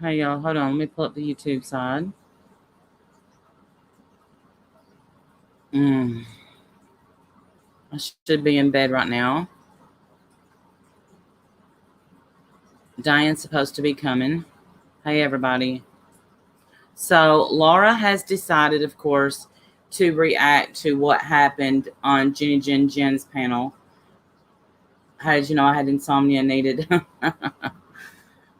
Hey y'all, hold on. Let me pull up the YouTube side. I should be in bed right now. Diane's supposed to be coming. Hey everybody. So Laura has decided, of course, to react to what happened on Jenny Jen's panel. How did you know I had insomnia and needed?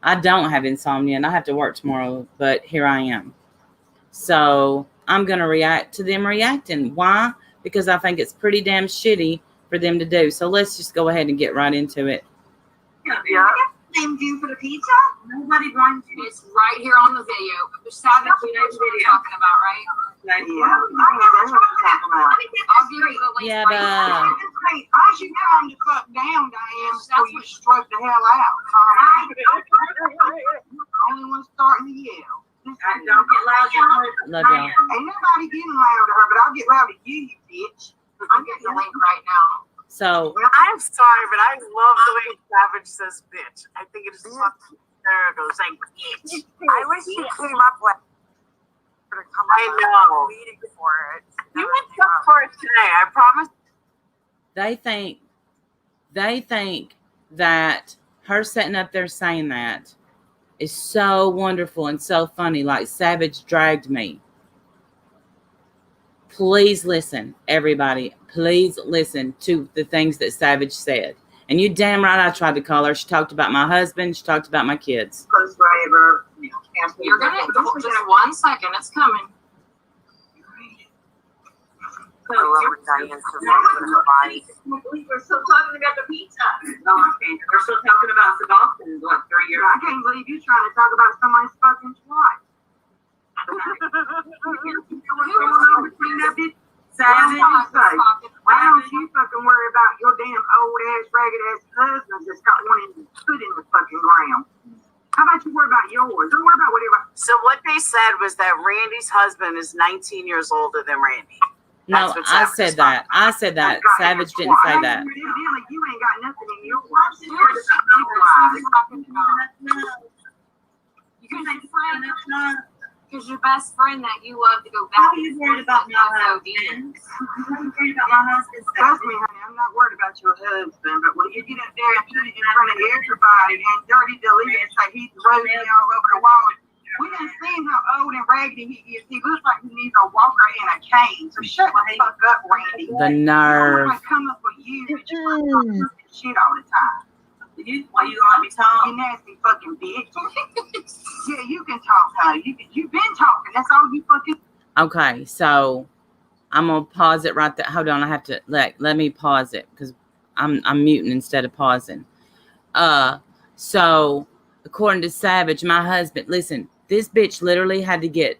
I don't have insomnia and I have to work tomorrow, but here I am. So I'm going to react to them reacting. Why? Because I think it's pretty damn shitty for them to do. So let's just go ahead and get right into it. Yeah. Named you for the pizza? Nobody blamed you. It's right here on the video. The savage video we're talking about, right? Yeah. I know that's what I'm talking about. I'll give you the link. Yeah, right but now. I should calm the fuck down, Diane, before you struck the hell out. Only one starting to yell. Don't get loud, love y'all. Ain't nobody getting loud to her, but I'll get loud to you, you bitch. I'm getting the link right now. So I'm sorry, but I love the way Savage says bitch. I think it is fucking hysterical saying bitch. I wish you came up with I know. Meeting for it. You went up for it today, I promise. they think that her sitting up there saying that is so wonderful and so funny, like Savage dragged me. Please listen, everybody. Please listen to the things that Savage said. And you damn right I tried to call her. She talked about my husband. She talked about my kids. You're gonna just 1 second. It's coming. I love when Diane says her body. We're still talking about the pizza. No, we're still talking about Sebastian, what, 3 years? I can't believe you're trying to talk about somebody's fucking twice. Savage. Why don't you fucking worry about your damn old ass, ragged ass husband that's got one in foot in the fucking ground? How about you worry about yours? Don't worry about whatever. So what they said was that Randy's husband is 19 years older than Randy. No, I said that. I said that. Savage didn't say that. You ain't got nothing in your You can say friend. Because your best friend that you love to go back How are you worried about my husband? I'm worried about my husband. Trust me, honey, I'm not worried about your husband, but when you get up there and put it in front of everybody and dirty delete and say he's rolling all over the wall, we done seen how old and raggedy he is. He looks like he needs a walker and a cane. So shut the fuck up, Randy. The nerve. I come up with you, but you fucking shit all the time. Why you gonna let me talk? You nasty fucking bitch. Yeah, you can talk, honey. You've been talking. That's all you fucking. Okay, so I'm gonna pause it right there. Hold on, I have to let me pause it because I'm muting instead of pausing. So according to Savage, my husband, listen, this bitch literally had to get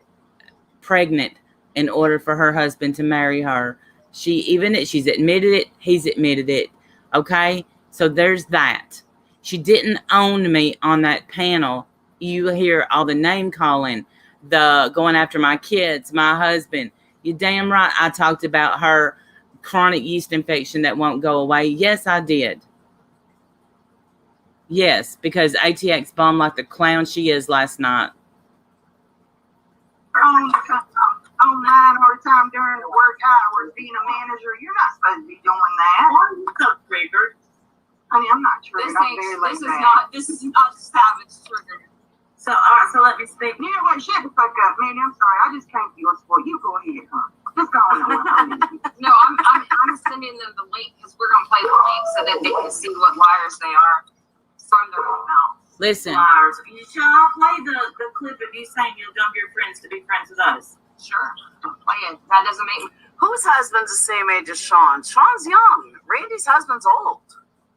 pregnant in order for her husband to marry her. She's admitted it, he's admitted it. Okay, so there's that. She didn't own me on that panel. You hear all the name calling, the going after my kids, my husband. You damn right I talked about her chronic yeast infection that won't go away. Yes, I did. Yes, because ATX bombed like the clown she is last night. Online all the time during the work hours, being a manager, you're not supposed to be doing that. Honey, I'm not triggered. This is not Savage triggered. So, all right, so let me speak. You know what? Shut the fuck up, man. I'm sorry. I just can't be your sport. You go ahead, huh? Just go on. No, I'm sending them the link because we're gonna play the link so that they can see what liars they are from their own mouth. Listen. Liars. Shall I play the clip of you saying you'll dump your friends to be friends with us? Sure, play it. That doesn't make. Whose husband's the same age as Sean? Sean's young. Randy's husband's old.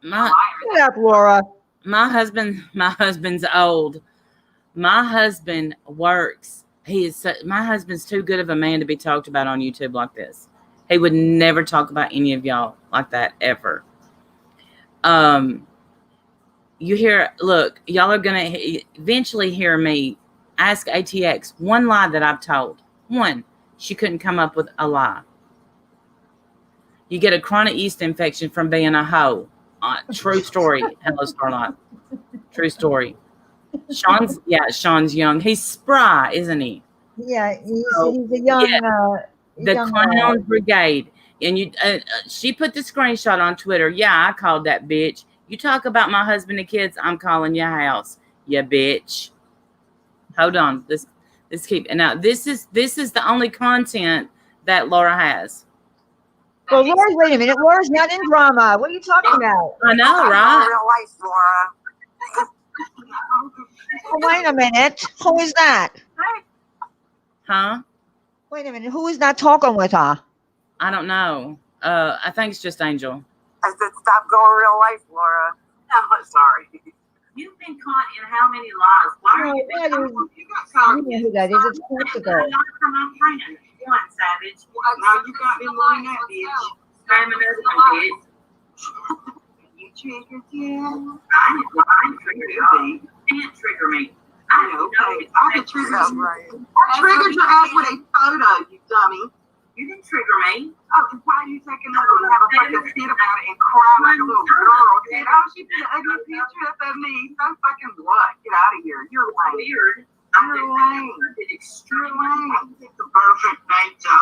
Shut up, Laura. My husband's old. My husband works. My husband's too good of a man to be talked about on YouTube like this. He would never talk about any of y'all like that ever. Look, y'all are gonna eventually hear me ask ATX one lie that I've told. One, she couldn't come up with a lie. You get a chronic yeast infection from being a hoe. True story. Hello, Starlight. True story. Sean's young. He's spry, isn't he? Yeah, he's So, a young, The young Clown Brigade. And she put the screenshot on Twitter. Yeah, I called that bitch. You talk about my husband and kids, I'm calling your house, you bitch. Hold on. Let's keep. And now this is the only content that Laura has. Well, Laura, wait a minute. Laura's not in drama. What are you talking about? I know, right? Real life, Laura. Oh, wait a minute. Who is that? Huh? Wait a minute. Who is that talking with her? I don't know. I think it's just Angel. I said, stop going real life, Laura. I'm sorry. You've been caught in how many lies? Why are you No, that is, You got caught. you know who that is. It's Portugal. not from my friend? One savage. Now you got me moving that bitch. Screaming as a bitch. You triggered, yeah. I triggered you. Can't trigger me. I know. Okay, I can trigger That's you. right. I triggered your ass with a photo, you dummy. You didn't trigger me. Oh, and why do you take another one and have a fucking fit about it and cry like a little girl? Said, oh, she put an ugly picture up of me. So fucking what? Get out of here. You're lame. Weird. You're lame. You're Extremely. lame. It's a perfect night to,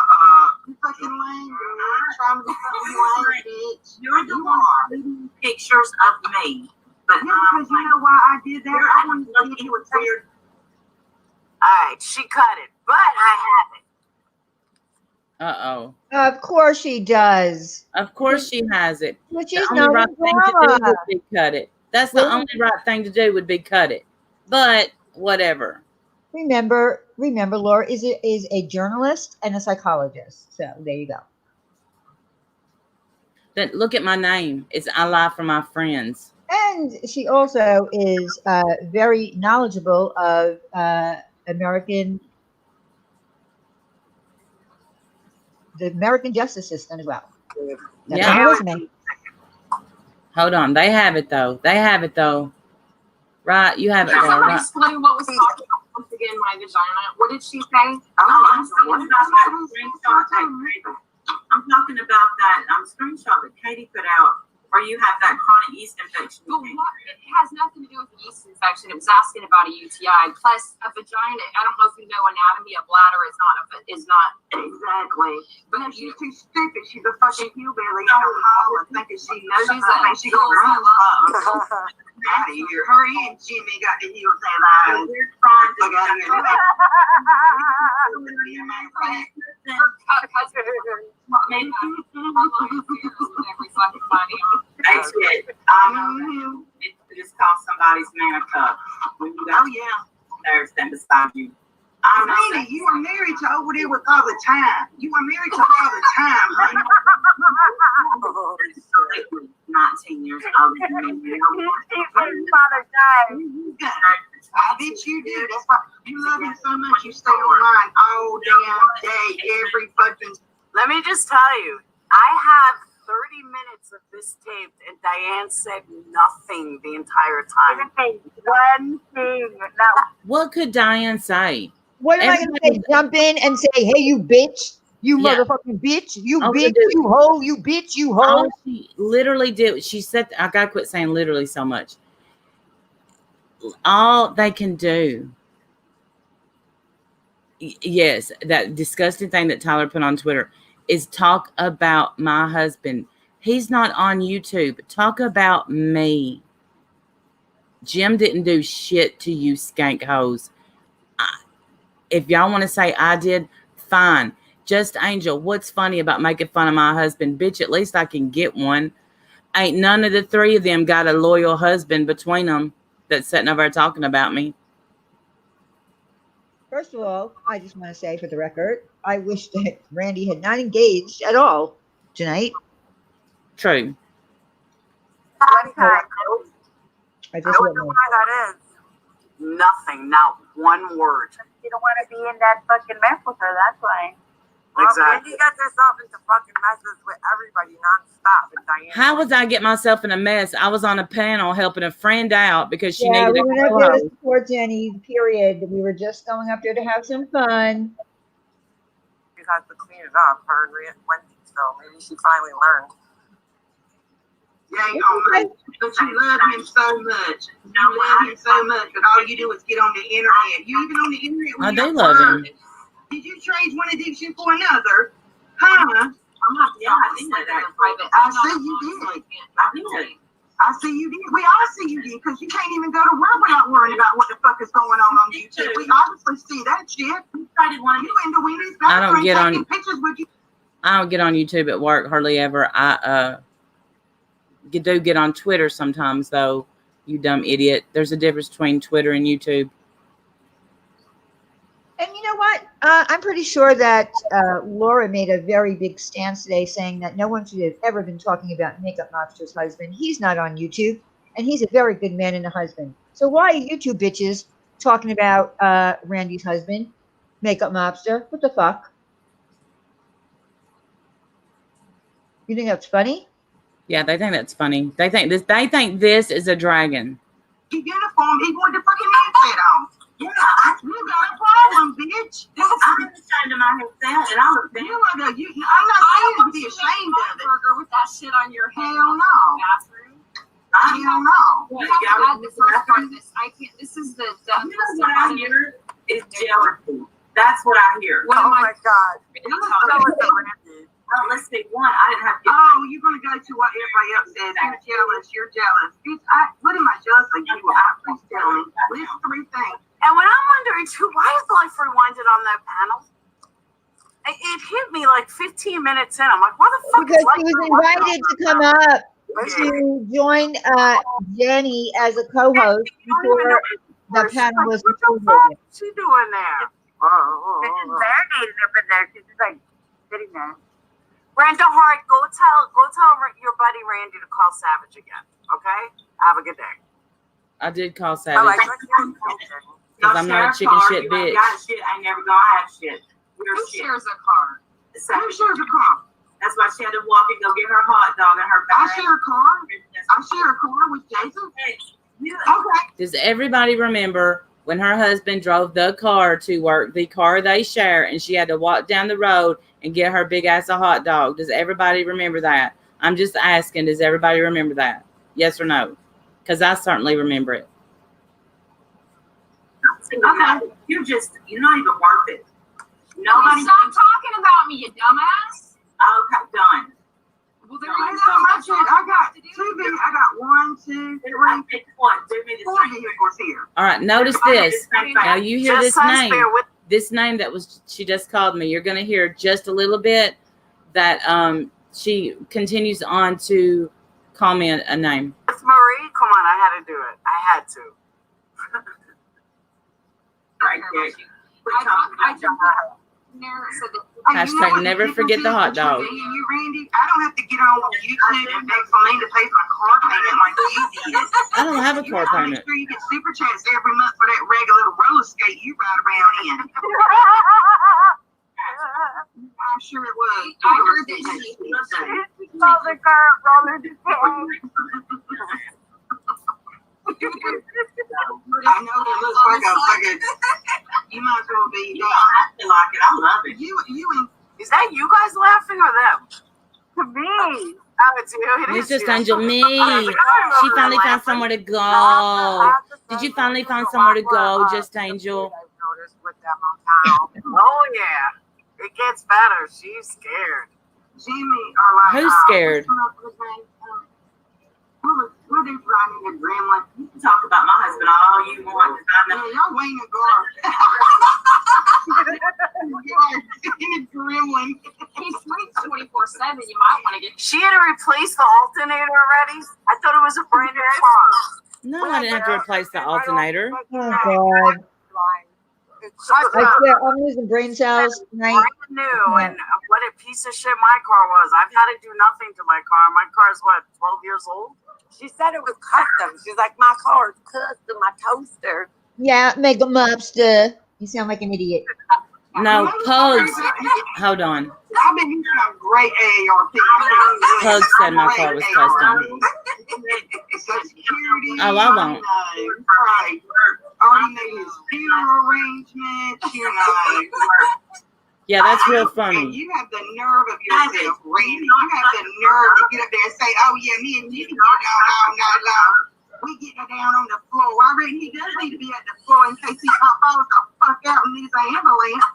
You're fucking lame, girl. You're trying to be fucking lame, bitch. You're the one taking pictures of me. But Yeah, because you know why I did that? I wanted to see if you would take weird. All right, she cut it, but I have it. Uh-oh. Of course she does. Of course she has it. But The she's only not right in thing to do drama. would be cut it. That's the Well- only right thing to do would be cut it. But whatever. Remember, Laura is a journalist and a psychologist. So there you go. Then look at my name. It's I Lie for My Friends. And she also is very knowledgeable of the American justice system as well. That's Yeah. on her resume. Hold on. They have it though. Right? You have it, Can Laura. somebody Right? explain what was talking about once again my vagina? What did she say? I'm talking about that screenshot that Katie put out where you have that chronic yeast infection. But what, it has nothing to do with the yeast infection. It was asking about a UTI. Plus, a vagina, I don't know if you know anatomy, a bladder is not exactly. But she's too stupid. She's a fucking hillbilly in Oh, a holler thinking she knows She's something. She gonna run something. Out of here. Her and Jimmy got the heel saying lies. we're trying Look out of here. maybe every fucking body. It just cost somebody's man a cup. When you Oh got yeah. there stand beside you. Lady, you were married to over there with all the time. You were married to all the time, honey. 19 years old. I bet you do. That's why you love him so much. You stay online all damn day, every fucking. Let me just tell you, I have 30 minutes of this taped, and Diane said nothing the entire time. One thing. Now, What could Diane say? What am I going to say? Jump in and say, "Hey, you bitch! You Yeah. motherfucking bitch! You All bitch! to do- You hoe! You bitch! You hoe!" All she literally did, she said, I gotta quit saying literally so much. All they can do, yes, that disgusting thing that Tyler put on Twitter is talk about my husband. He's not on YouTube. Talk about me. Jim didn't do shit to you, skank hoes. If y'all want to say I did, fine. Just Angel, what's funny about making fun of my husband? Bitch, at least I can get one. Ain't none of the three of them got a loyal husband between them that's sitting over there talking about me. First of all, I just want to say for the record, I wish that Randy had not engaged at all tonight. True. one time. I I just wonder wouldn't. why that is. Nothing, not one word. You don't want to be in that fucking mess with her. That's why. Exactly. She got herself into fucking messes with everybody nonstop. And Diane. How was I get myself in a mess? I was on a panel helping a friend out because she Yeah, needed we a went up there to co-host. support Jenny. Period. We were just going up there to have some fun. She has to clean it up, her and Wendy, so maybe she finally learned. Dang on me. But you love him so much. You love him so much, but all you do is get on the internet. You even on the internet I when do you're love him. work. Did you trade one addiction for another? Huh? I'm not. Yeah, I think that in private. I see you did. I did. I see you did. We all see you did, because you can't even go to work without worrying about what the fuck is going on YouTube. We obviously see that shit. You started one. You into Wendy's I don't bathroom get on- taking pictures with you. I don't get on YouTube at work hardly ever. I do get on Twitter sometimes, though. You dumb idiot. There's a difference between Twitter and YouTube. And you know what? I'm pretty sure that Laura made a very big stance today saying that no one should have ever been talking about Makeup Mobster's husband. He's not on YouTube, and he's a very good man and a husband. So why are you two bitches talking about Randy's husband, Makeup Mobster? What the fuck? You think that's funny? Yeah, they think that's funny. They think this is a dragon. Uniform, even with the fucking headset on. Yeah, you got a problem, bitch. I'm ashamed of my hairstyle, and I look I'm bad. not saying you to be ashamed of it. Burger with that shit on your head. Hell no. Bathroom. Hell no. You have to add the first part of this. I can't. This is the. You know what I hear is jealousy. That's what I hear. What am Oh I? my God. Well, let's see. One, I didn't have to get Oh, you're gonna go to what everybody else says. You're jealous. You're jealous. Bitch, what am I jealous of you? Please tell me. List 3 things. And when I'm wondering too, why is Life Rewinded on that panel? It hit me like 15 minutes in. I'm like, why the fuck Because is Life she was Rewinded invited to on come that up to join Jenny as a co-host before the panel was What the recorded. fuck is she doing there? This is marinated up in there. She's just like sitting there. Brenda Hart, go tell your buddy Randy to call Savage again. Okay? Have a good day. I did call I Savage. like Because I'm not a chicken shit You bitch. ain't got shit. I ain't never gonna have shit. We're Who shit. shares a car? So, Who shares a car? that's why she had to walk and go get her hot dog and her I bag. share a car. I share a car with Jason. Okay. Does everybody remember when her husband drove the car to work, the car they share, and she had to walk down the road and get her big ass a hot dog? Does everybody remember that? I'm just asking, does everybody remember that? Yes or no? Because I certainly remember it. Okay. You're not even worth it. Nobody. Stop talking about me, you dumbass. Okay, done. Well, there I you got go. my shit. I got 2 vehicles. I got 1, 2, 3, I picked one. Do me the 4 same. vehicles here. All right, notice this. Now you hear this Just us name. bear with This name that was she just called me. You're gonna hear just a little bit that she continues on to call me a name. Marie. Come on, I had to do it. I had to. Right there. Quit I talking talked about there so that Hey, you know Hashtag what the never difference forget the is hot between dog. me and you, Randy? I don't have to get on YouTube and beg for me to pay my car payment like you did. I don't have a car Make payment. sure you get super chats every month for that regular little roller skate you ride around in. I'm sure it was. I heard that she Called the car roller skate. I know that looks like a fucking. You might as well be. it. I feel like it. I love it. You and Is that you guys laughing or them? To me. Oh, it's you. It It's is just you. Angel me. She finally found somewhere to go. Did you finally find somewhere to go, Just Angel? Oh yeah, it gets better. She's scared. Jimmy are like. Who's scared? What is riding the gremlin? You can talk about my husband all you want. 'Cause I Yeah, know. y'all Wayne and Gar. You are in a gremlin. he sleeps 24/7. You might want to get. She had to replace the alternator already. I thought it was a brand new car. No, I didn't have to replace the alternator. Oh, God. I swear, I'm losing brain cells tonight. Brand new, and what a piece of shit my car was. I've had to do nothing to my car. My car's what, 12 years old? She said it was custom. She's like, my car is custom, my toaster. Yeah, make a mobster. You sound like an idiot. No, Pugs. Hold on. I bet you got great AARP. Pug said my car was custom. Security. Oh, I won't. Right. Already made his funeral arrangements, you know. Yeah, that's real And funny. you have the nerve of yourself, Randy. You have the nerve to get up there and say, "Oh yeah, me and you can get down all night long. We get down on the floor." I reckon he does need to be at the floor in case he falls the fuck out and needs an ambulance.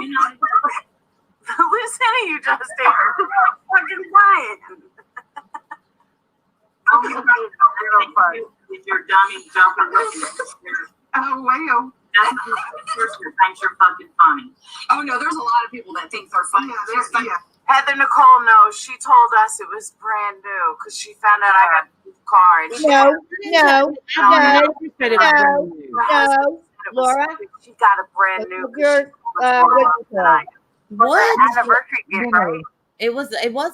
You know, Listen to you, Justin. Fucking quiet. with your dummy joker Oh well. that's not the person that thinks you're fucking funny. Oh no, there's a lot of people that think they're funny. Yeah, there's yeah. Heather Nicole knows. She told us it was brand new because she found out I got a new car. And she No, no, no, You said it was brand new. no. it was- Laura? She got a brand new. Your, what's it called? What? Anniversary gift, right? Memory. It was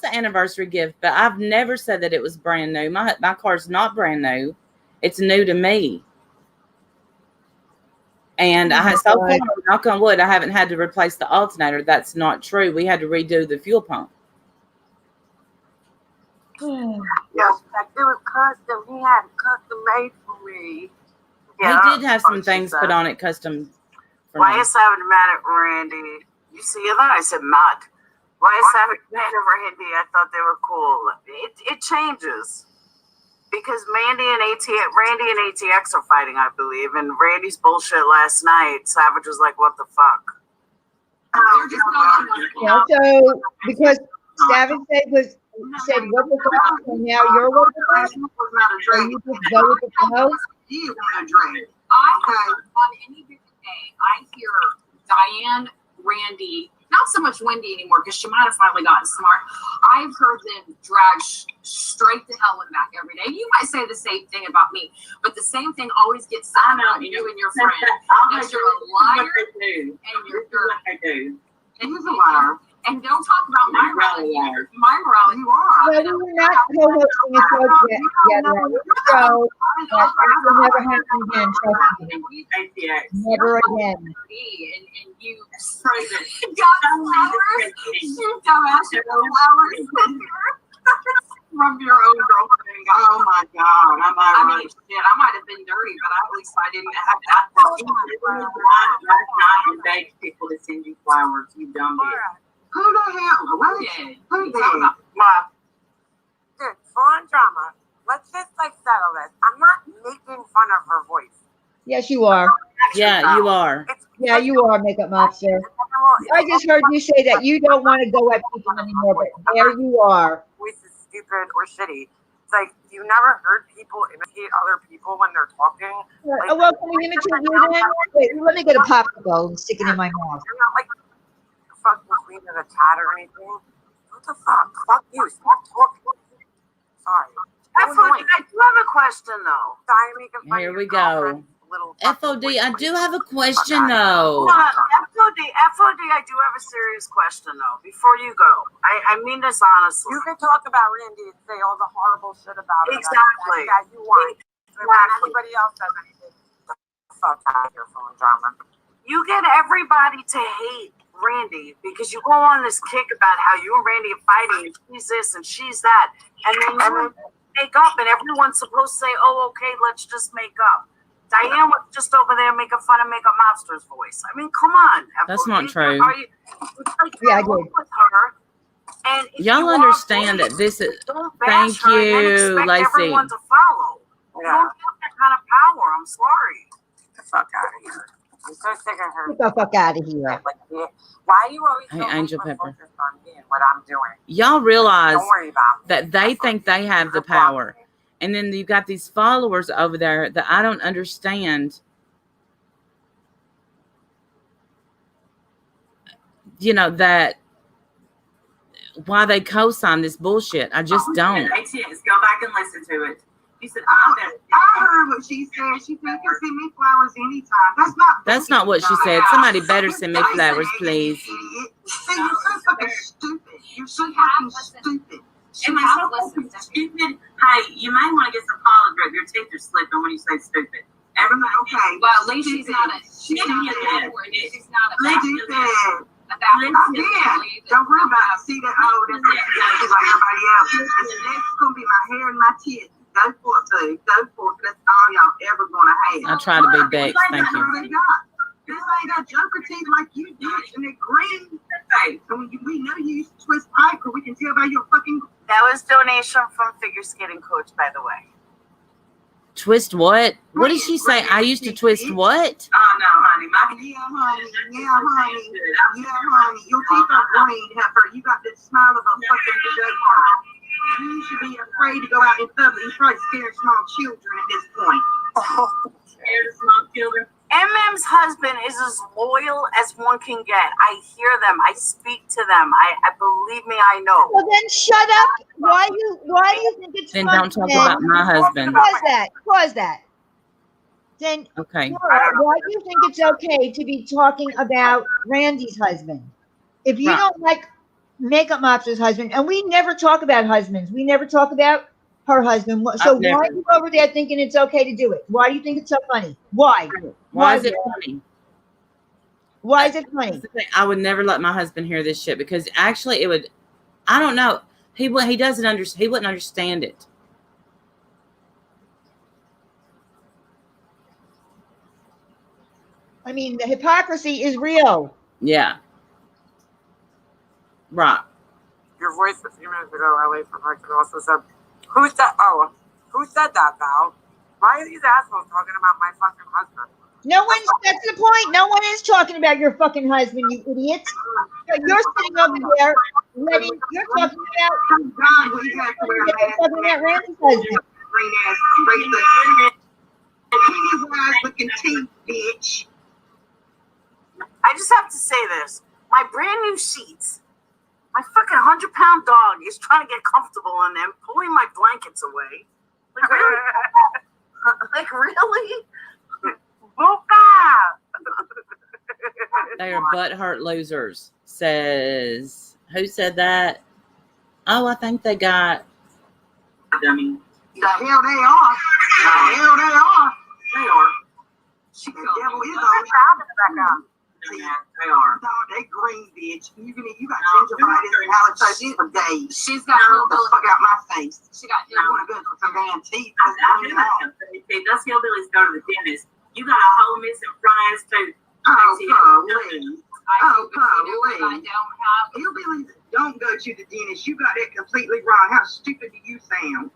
an anniversary gift, but I've never said that it was brand new. My car's not brand new. It's new to me. And I had so far, knock on wood, I haven't had to replace the alternator. That's not true. We had to redo the fuel pump. Yeah, like it was custom. He had it custom made for me. He did have some things put on it custom for Why me. is having mad at Randy? You see that? I said mad. Why is having mad at Randy? I thought they were cool. It changes. Because Randy and ATX are fighting, I believe, and Randy's bullshit last night, Savage was like, "What the fuck?" They're just not on Yeah, so because Savage said what the fuck, and now you're what the fuck? Last month was not a So drink. you just go with the flow? You want a drink. on any given day, I hear Diane, Randy, not so much Wendy anymore because she might have finally gotten smart. I've heard them drag straight to hell and back every day. You might say the same thing about me, but the same thing always gets said about you and your friend. That you're a liar and you're What they do. He's a liar. and don't talk about my You're rally. a liar. My rally. You are. Well, we were not co-hosting a show together. So that will never happen again, trust me. ATX. Never again. And you President. got flowers. You dumbass, you got flowers from your own girlfriend. Oh my God. I'm I over mean, it. shit, I might have been dirty, but at least I didn't have that. Not engage people to send you flowers, you dumb bitch. Who the hell? What? Yeah. Who did? Ma, Dude, full on drama. Let's just like settle this. I'm not making fun of her voice. Yes, you are. Yeah, you are. It's Yeah, you are, Makeup Mobster. I just heard you say that you don't want to go at people anymore, but there you are. voice is stupid or shitty. It's like you never heard people imitate other people when they're talking. Oh, well, can we imitate you then? Wait, let me get a popsicle and stick it in my mouth. You're not like fucking queen of the cat or anything. What the fuck? Fuck you. Stop talking. Sorry. FOD, I do have a question though. Sorry, making fun Here of we your go. girlfriend's little fucking FOD, I voice. do have a question though. Hold on, FOD, I do have a serious question though. Before you go, I mean this honestly. You can talk about Randy and say all the horrible shit about him. Exactly. That you want. But when anybody else says anything, get the fuck out of here, phone drama. You get everybody to hate Randy because you go on this kick about how you and Randy are fighting and she's this and she's that, and then you make up and everyone's supposed to say, "Oh, okay, let's just make up." Diane was just over there making fun of Makeup Mobster's voice. I mean, come on. That's not true. Are you, it's like Yeah, I you're did. with her, and if Y'all you are understand bullied, that this is don't bash Thank her and then you, expect Lacey. everyone to follow. You don't have that kind of power. I'm sorry. Get the fuck out of here. I'm so sick of her. Get the fuck out of here. Like, yeah. Why are you always Hey, so Angel hyper Pepper. focused on me and what I'm doing? y'all realize Don't worry about me. that they think they have the power. And then you've got these followers over there that I don't understand. You know, that why they co-sign this bullshit. I just don't. ATX, go back and listen to it. He said, I heard what she said. She said, "You can send me flowers anytime." That's not what she said. Somebody better send me flowers, please. See, you're so fucking stupid. You're so fucking stupid. Am I so fucking stupid? Hey, you may want to get some polish grip. Your teeth are slipping when you say stupid. Everybody, Okay. Well, at least she's not a She's not a she's not a Lindsay said, a I did. Don't worry about it. See that? Oh, that's like everybody else. That's gonna be my hair and my teeth. Go for it, too. Go for it. That's all y'all ever gonna have. I try to be Bex. Thank That's you. all they got. This ain't got Joker teeth like you did, and they're green. Hey, And we know you used to twist pipe, but we can tell by your fucking. That was donation from Figure Skating Coach, by the way. Twist what? What did she say? I used to twist what? oh no, honey, my Yeah, honey. Yeah, honey. Yeah, honey. Your teeth are green, heifer. You got the smile of a fucking Joker. You should be afraid to go out in public and try to scare small children at this point. scared of small children. MM's husband is as loyal as one can get. I hear them. I speak to them. I believe me, I know. Well, then shut up. Why do you think it's Then funny? don't talk about my husband. Pause that. Then Okay. Laura, why do you think it's okay to be talking about Randy's husband? If you Right. don't like Makeup Mobster's husband, and we never talk about husbands, we never talk about her husband. So I've never- why are you over there thinking it's okay to do it? Why do you think it's so funny? Why? Why is it funny? Why is it funny? That's the thing. I would never let my husband hear this shit because actually it would. I don't know. He doesn't understand. He wouldn't understand it. I mean, the hypocrisy is real. Yeah. Right. Your voice a few minutes ago, LA from Mark also said, who said that, Val? Why are these assholes talking about my fucking husband? That's the point. No one is talking about your fucking husband, you idiots. You're sitting over there, you're talking about, Thank God we have to wear masks. talking about Randy's husband. Green ass racist. Pennywise looking teeth, bitch. I just have to say this. My brand new sheets. My fucking 100-pound dog is trying to get comfortable in them, pulling my blankets away. Like, really? Like, really? They are butthurt losers. Says who said that? Oh, I think they got. Dummy. The hell they are. The hell they are. They are. The devil is on. They are. No, they green, bitch. You got gingivitis and halitosis for days. She's got Get the fuck out my face. She got I want to go for some damn teeth. I do that. Those hillbillies go to the dentist. You got a whole missing front ass tooth. Oh, please. Oh, I please. don't have. Hillbillies don't go to the dentist. You got that completely wrong. How stupid do you sound?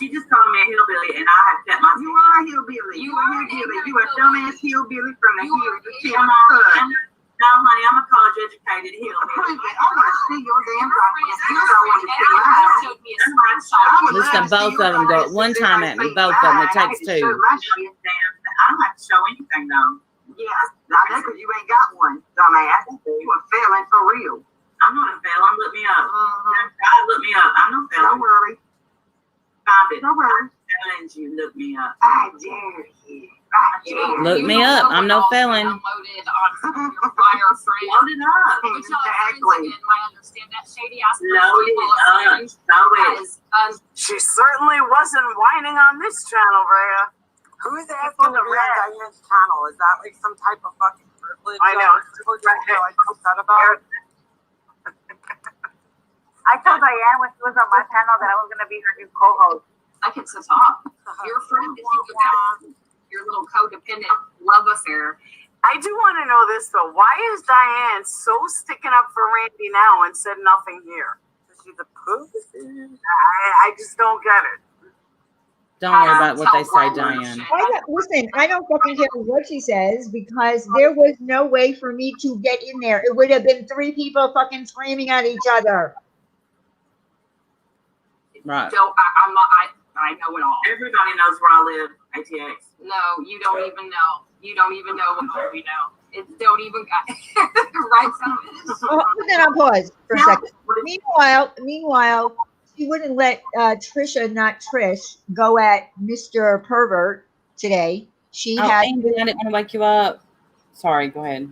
She just called me a hillbilly, and I have kept my. You are a hillbilly. You are a hillbilly. You a dumbass hillbilly from the You hill. are You Come tell on. No, honey, I'm a college educated Prove hillbilly. it. I want to see your damn documents. You Your don't want to see mine. showed me a screenshot. I would Listen, love to see both your of them go at documents. one time at me. Both of them. It takes two. I can show my shit. I don't have to show anything though. Yeah, I know because you ain't got one, dumbass. You a felon for real. I'm not a felon. Look me up. Mm-hmm. God, look me up. I'm no Don't felon. worry. Find it. Don't worry. Challenge you. Look me up. I dare you. I dare Look you. me up. I'm no felon. Downloaded on some of your fire friends. Load it up. Which y'all friends Exactly. again might understand that shady ass Load it up. Show it. as She certainly wasn't whining on this channel, Rhea. Who is asking to be on Diane's channel? Is that like some type of fucking privilege? I know. Like upset about? I told Diane when she was on my panel that I was going to be her new co-host. I can sit up. Your friend is your little codependent love affair. I do want to know this though. Why is Diane so sticking up for Randy now and said nothing here? She's a pussy. I just don't get it. Don't worry about what they say, Diane. Listen, I don't fucking care what she says because there was no way for me to get in there. It would have been 3 people fucking screaming at each other. Right. I'm not. I know it all. Everybody knows where I live. ATX. No, you don't even know. You don't even know what we know. It don't even right. Well, put that on pause for a second. Meanwhile, she wouldn't let Trisha, not Trish, go at Mr. Pervert today. She Oh, had. Amy, I didn't want to wake you up. Sorry, go ahead.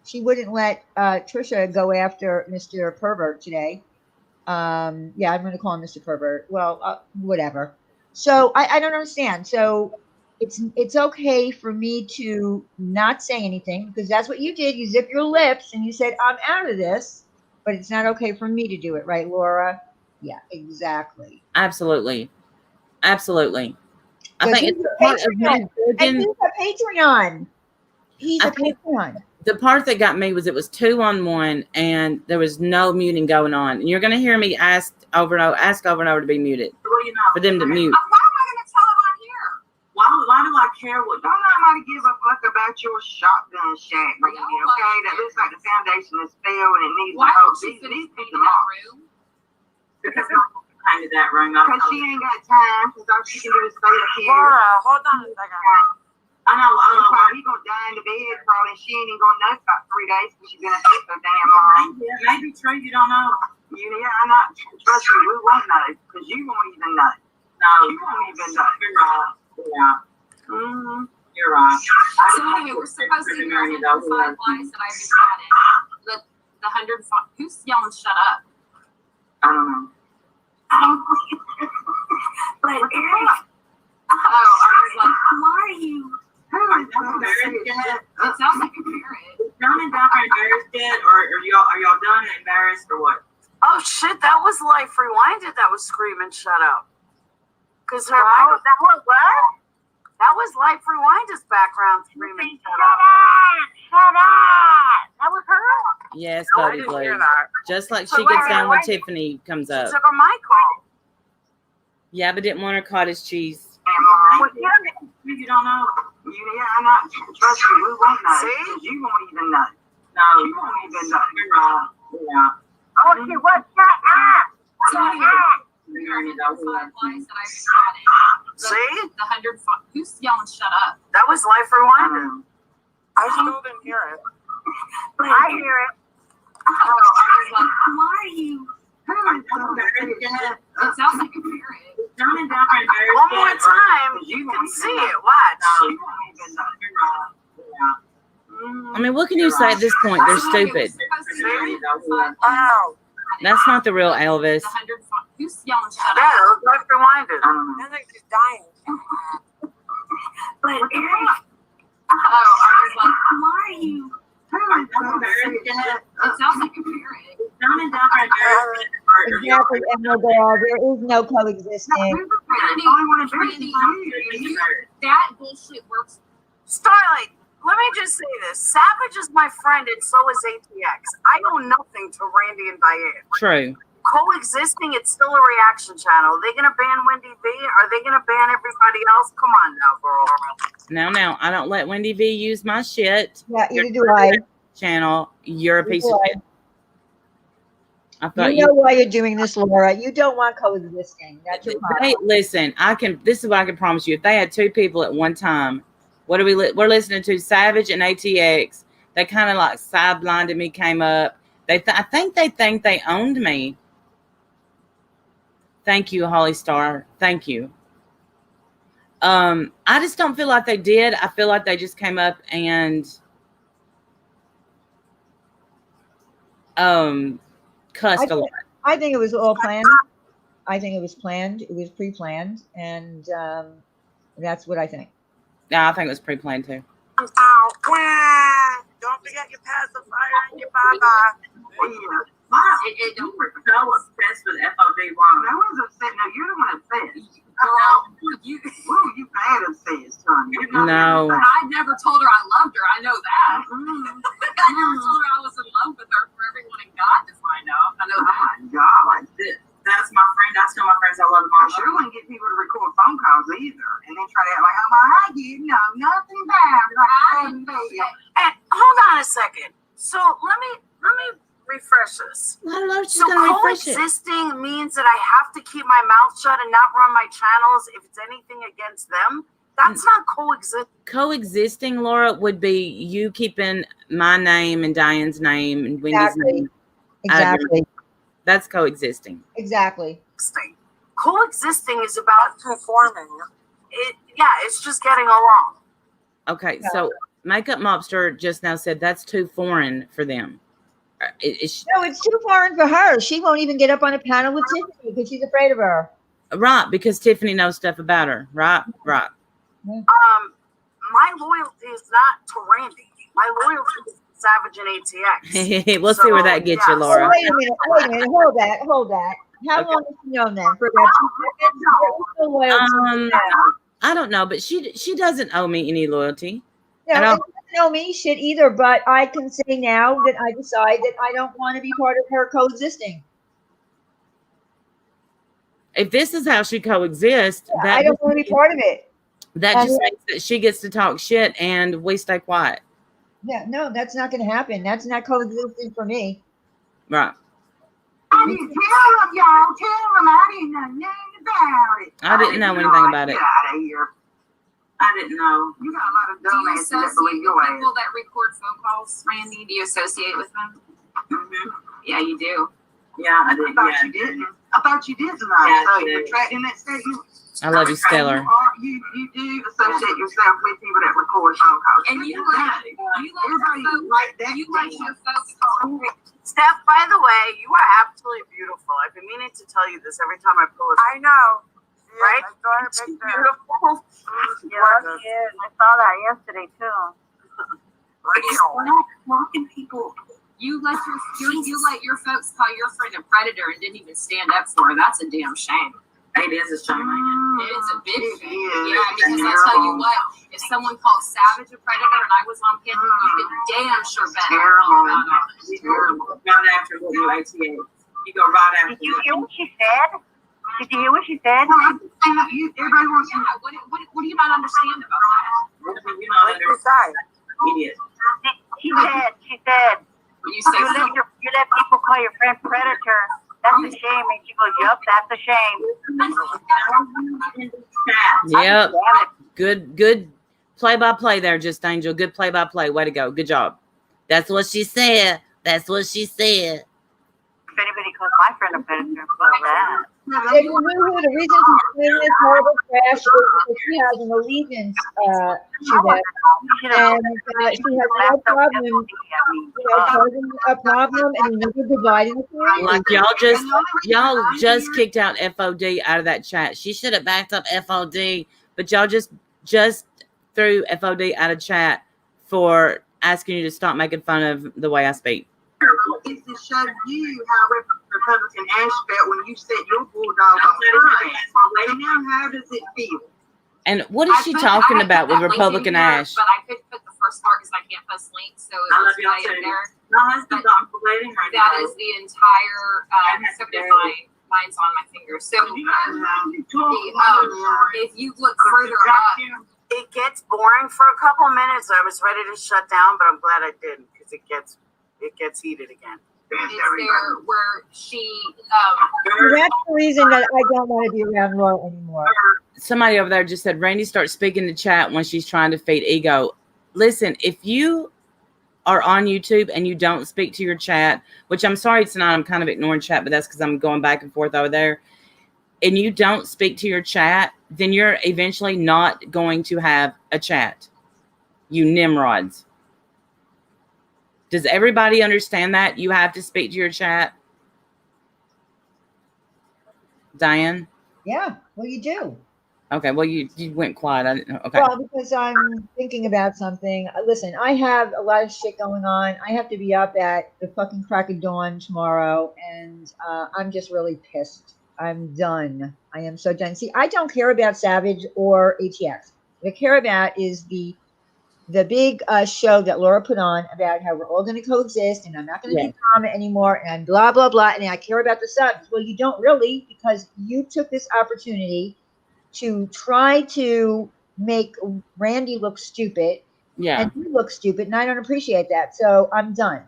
She wouldn't let Trisha go after Mr. Pervert today. Yeah, I'm going to call him Mr. Pervert. Well, whatever. So I don't understand. So it's okay for me to not say anything because that's what you did. You zipped your lips and you said, I'm out of this. But it's not okay for me to do it. Right, Laura? Yeah, exactly. Absolutely. Absolutely. I Because think he's it's a part of Patreon. me And building. he's a Patreon. He's I a think- Patreon. the part that got me was it was 2-on-1 and there was no muting going on. And you're going to hear me ask over and over to be muted Well, you know, for them to mute. Why am I going to tell them I'm here? why do I care what? Don't nobody give a fuck about your shotgun shack, baby, Yeah, okay? That looks like the foundation is failed and it needs Why to hold don't you these finish pieces painting that off. room? Because I painted that room. Because she ain't got time, because all she can do is stay up here. Laura, hold on a second. I know. He gonna die in the bed probably, and she ain't even gonna know about 3 days because she's been asleep so damn long. Maybe true. You don't know. Yeah, I'm not. Trust me, we won't know because you won't even know. No, You won't even know. You're right. Yeah, Mm-hmm. you're right. So anyway, we're supposed to hear 105 lies that I've decided. The 105. Who's yelling? Shut up. I don't know. But Eric, Oh, I was like, why are you? Are y'all embarrassed yet? it sounds like a parrot. John and Doc are embarrassed yet, or are y'all done and embarrassed, or what? Oh shit, that was Life Rewinded that was screaming shut up. Cause her That was what? that was Life Rewinded's background screaming shut Shut up. up! Shut up! That was her. Yes, No, I Buddy didn't Blue. hear that. Just like So she gets wait, down when wait. Tiffany comes She up. took her mic off. Yeah, but didn't want her cottage cheese. Well, damn it. You don't know. Yeah, I'm not. Trust me, we won't know. See? Because you won't even know. No, You won't even know. you're right. Yeah. Oh, she was shut up! So Shut anyway, up! we're hearing 105 lies that I've decided. See? The 105. Who's yelling? Shut up. That was Life Rewinded. Um, I still didn't hear it. I hear it. Oh, I was like, Why are you? Are y'all embarrassed yet? it sounds like a parrot. John and Doc are embarrassed One more yet, or- time, You you won't can even see know. it. Watch. No, You won't even know. you're right. Yeah. Mm-hmm. I mean, what can you say at this point? They're So anyway, we're stupid. supposed to hear 105 lies. Oh, That's not the real Elvis. The 105. Who's yelling? Shut yeah, up. it was Life Rewinded. I don't know. I think she's dying. But Eric, Oh, I was like, why are you? Are y'all embarrassed yet? it sounds like a parrot. John and Doc are embarrassed yet, or are y'all Exactly, Emerald Girl. There is no coexisting. Randy, Randy, that bullshit works. Starlight, let me just say this. Savage is my friend and so is ATX. I know nothing to Randy and Diane. True. Coexisting, it's still a reaction channel. Are they going to ban Wendy V? Are they going to ban everybody else? Come on now, girl. Now, I don't let Wendy V use my shit. Yeah, either do I. Channel, you're a piece of shit. I thought You know why you're doing this, Laura. You don't want coexisting. That's your problem. Hey, listen, this is what I can promise you. If they had two people at one time, what are we're listening to Savage and ATX. They kind of like sideblinded me, came up. I think they think they owned me. Thank you, Holly Star. Thank you. I just don't feel like they did. I feel like they just came up and cussed a lot. I think it was all planned. I think it was planned. It was pre-planned, and that's what I think. Yeah, I think it was pre-planned too. Ow. Wah. Don't forget your pacifier and your bye-bye. It don't work. So obsessed with FOD one. No one's upset. No, you're the one upset. Girl, you. Whoa, you bad upset, son. No. I never told her I loved her. I know that. Mm-hmm. I never told her I was in love with her for everyone in God to find out. I know Oh that. my God. That's my friend. I tell my friends I love them I all. sure wouldn't get people to record phone calls either, and then try to act like, oh, well, I didn't know nothing bad. And hold on a second. So let me refresh this. I don't know. She's So gonna refresh it. coexisting means that I have to keep my mouth shut and not run my channels if it's anything against them. That's not coexist. Coexisting, Laura, would be you keeping my name and Diane's name and Wendy's Exactly. name. Exactly. That's coexisting. Exactly. Coexisting is about conforming. It's just getting along. Okay, so Makeup Mobster just now said that's too foreign for them. No, it's too foreign for her. She won't even get up on a panel with Tiffany because she's afraid of her. Right, because Tiffany knows stuff about her. Right. My loyalty is not to Randy. My loyalty is to Savage and ATX. We'll see where that gets you, yeah. Laura. Oh, wait a minute. Hold that. How long has she known them? For about 2 seconds? There is no loyalty to that. I don't know, but she doesn't owe me any loyalty. No, I it don't- doesn't know me shit either, but I can say now that I decide that I don't want to be part of her coexisting. If this is how she coexists, I that don't want to be part of it. that And- just means that she gets to talk shit and we stay quiet. Yeah, no, that's not going to happen. That's not coexisting for me. Right. I didn't tell them, y'all. Tell them I didn't know nothing about it. I didn't know anything about it. Get out of here. I didn't know. You got a lot of Do you dumbasses that associate believe your with ass. people that record phone calls, Randy? Do you associate with them? Mm-hmm. Yeah, you do. Yeah, I I did. thought Yeah, you didn't. I thought you did tonight. Yeah, So I you're did. retracting that statement. I love you, Stellar. You do associate yourself with people that record phone calls. And you Yeah. let your Everybody folks, like that. you let your folks call. Steph, by the way, you are absolutely beautiful. I've been meaning to tell you this every time I pull a. I know. Right? I saw her She's picture. beautiful. Yeah, she is. I saw that yesterday too. We're not mocking people. You let your folks call your friend a predator and didn't even stand up for her. That's a damn shame. It is a shame. It is a big It shame. is. Yeah, because I tell you what, if someone called Savage a predator and I was on camera, you could damn sure bet I Terrible. called out on it. Terrible. Right after what you ATA. You go right after Did you hear what she said? Did you hear what she said? No, I'm just saying that everybody wants to. Yeah, what do you not understand about that? What do you not understand? Idiot. She said, When you say you let people call your friend predator. That's a shame. And she goes, yup, that's a shame. Yep. Damn it. Good play-by-play there, Just Angel. Good play-by-play. Way to go. Good job. That's what she said. That's what she said. If anybody calls my friend a predator, well, that. If you knew who the reason she's doing this horrible trash is because she has an allegiance to that. And she has no problem, causing a problem and another dividing the community. Like y'all just kicked out FOD out of that chat. She should have backed up FOD, but y'all just threw FOD out of chat for asking you to stop making fun of the way I speak. It's to show you how Republican Ash felt when you set your bulldog on fire. And now how does it feel? And what is she talking about with Republican Ash? But I couldn't put the first part because I can't post links, so it I was love y'all way in too. there. My husband's on waiting right now. That is the entire except for mine's on my finger. So if you look further up, It gets boring for a couple minutes. I was ready to shut down, but I'm glad I didn't because it gets heated again. is there where she That's the reason that I don't want to be around Laura anymore. Somebody over there just said, Randy starts speaking to chat when she's trying to feed ego. Listen, if you are on YouTube and you don't speak to your chat, which I'm sorry tonight, I'm kind of ignoring chat, but that's because I'm going back and forth over there. And you don't speak to your chat, then you're eventually not going to have a chat. You nimrods. Does everybody understand that? You have to speak to your chat? Diane? Yeah, well, you do. Okay, well, you went quiet. I didn't know. Okay. Well, because I'm thinking about something. Listen, I have a lot of shit going on. I have to be up at the fucking crack of dawn tomorrow, and I'm just really pissed. I'm done. I am so done. See, I don't care about Savage or ATX. What I care about is the big show that Laura put on about how we're all going to coexist, and I'm not going to do drama anymore, and blah, blah, blah, and I care about the subs. Well, you don't really, because you took this opportunity to try to make Randy look stupid, Yeah. and you look stupid, and I don't appreciate that. So I'm done.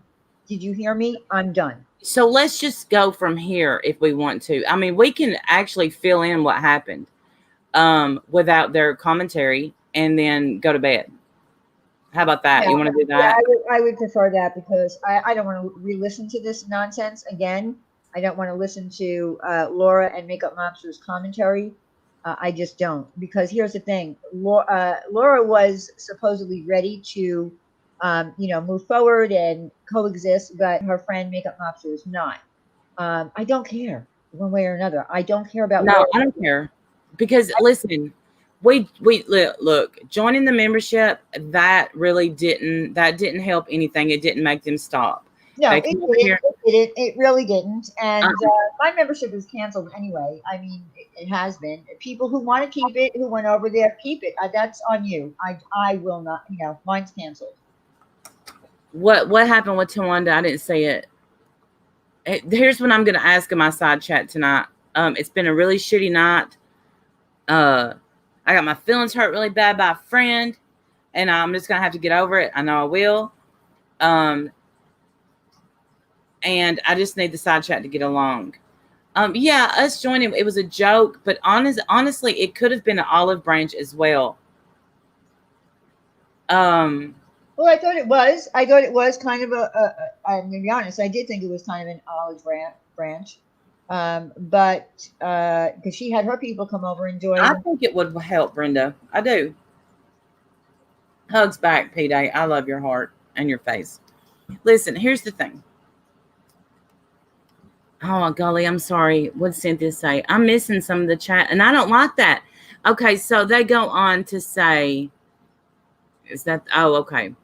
Did you hear me? I'm done. So let's just go from here if we want to. I mean, we can actually fill in what happened without their commentary and then go to bed. How about that? You want to do that? Yeah, I would prefer that because I don't want to re-listen to this nonsense again. I don't want to listen to Laura and Makeup Mobster's commentary. I just don't, because here's the thing. Laura was supposedly ready to, move forward and coexist, but her friend Makeup Mobster is not. I don't care one way or another. I don't care about No, Laura. I don't care. Because listen, we look, joining the membership, that didn't help anything. It didn't make them stop. No, They it come over didn't. here. It didn't. It really didn't. And Uh-uh. my membership is canceled anyway. I mean, it has been. People who want to keep it, who went over there, keep it. That's on you. I will not. You know, mine's canceled. What happened with Tawanda? I didn't say it. Here's what I'm going to ask in my side chat tonight. It's been a really shitty night. I got my feelings hurt really bad by a friend, and I'm just going to have to get over it. I know I will. And I just need the side chat to get along. Yeah, us joining, it was a joke, but honestly, it could have been an olive branch as well. Well, I thought it was. I thought it was kind of I'm going to be honest. I did think it was kind of an olive branch. But because she had her people come over and join. I think it would help, Brenda. I do. Hugs back, P-Day. I love your heart and your face. Listen, here's the thing. Oh, golly, I'm sorry. What'd Cynthia say? I'm missing some of the chat, and I don't like that. Okay, so they go on to say, is that, oh, okay.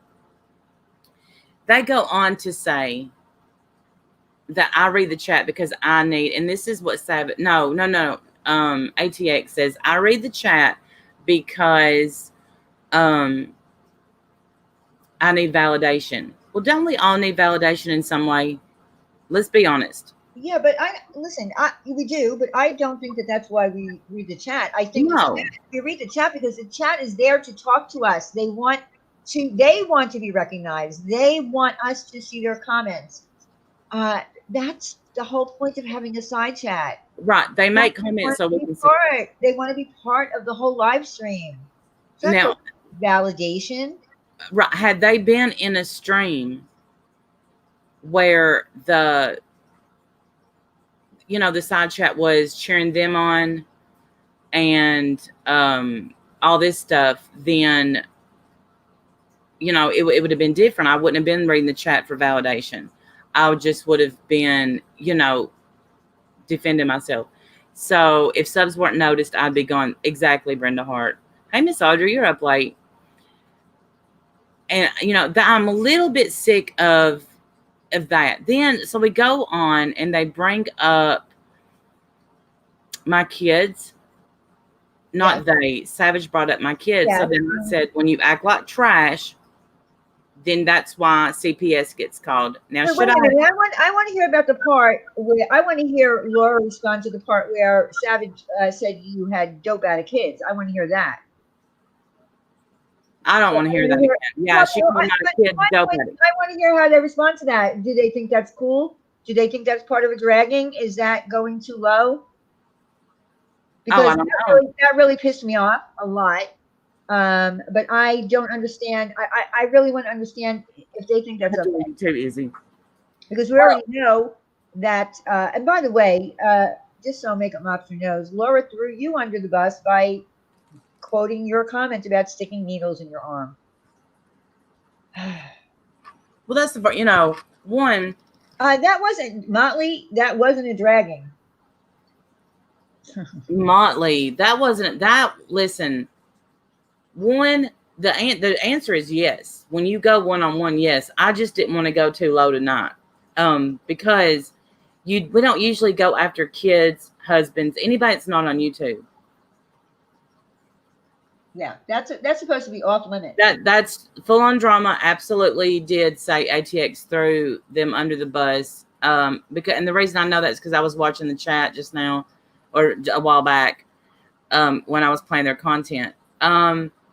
They go on to say that I read the chat because I need, and this is what Sabbath, no. ATX says, I read the chat because I need validation. Well, don't we all need validation in some way? Let's be honest. Yeah, but we do, but I don't think that that's why we read the chat. I think we read the chat because the chat is there to talk to us. They want to be recognized. They want us to see their comments. That's the whole point of having a side chat. Right. They make comments so we can see. They want to be part of the whole live stream. So now, validation. Right. Had they been in a stream where the side chat was cheering them on and all this stuff, then, it would have been different. I wouldn't have been reading the chat for validation. I just would have been, defending myself. So if subs weren't noticed, I'd be going, exactly, Brenda Hart. Hey, Miss Audrey, you're up late. And, I'm a little bit sick of that. Then, so we go on and they bring up my kids. Not they. Savage brought up my kids. Yeah. So then I said, when you act like trash, then that's why CPS gets called. Now, I want to hear about the part where I want to hear Laura respond to the part where Savage said you had dope out of kids. I want to hear that. I don't want to hear that again. Yeah, she called my kids dope at it. I want to hear how they respond to that. Do they think that's cool? Do they think that's part of a dragging? Is that going too low? Because that really pissed me off a lot. But I don't understand. I really want to understand if they think that's okay. Too easy. Because we already know that. And by the way, just so Makeup Mobster knows, Laura threw you under the bus by quoting your comment about sticking needles in your arm. Well, that's one. That wasn't Motley. That wasn't a dragging. Motley. That wasn't that. Listen. One, the answer is yes. When you go one-on-one, yes. I just didn't want to go too low tonight, because we don't usually go after kids, husbands, anybody that's not on YouTube. Yeah, that's supposed to be off limit. That's full-on drama. Absolutely did say ATX threw them under the bus. And the reason I know that is because I was watching the chat just now, or a while back, when I was playing their content.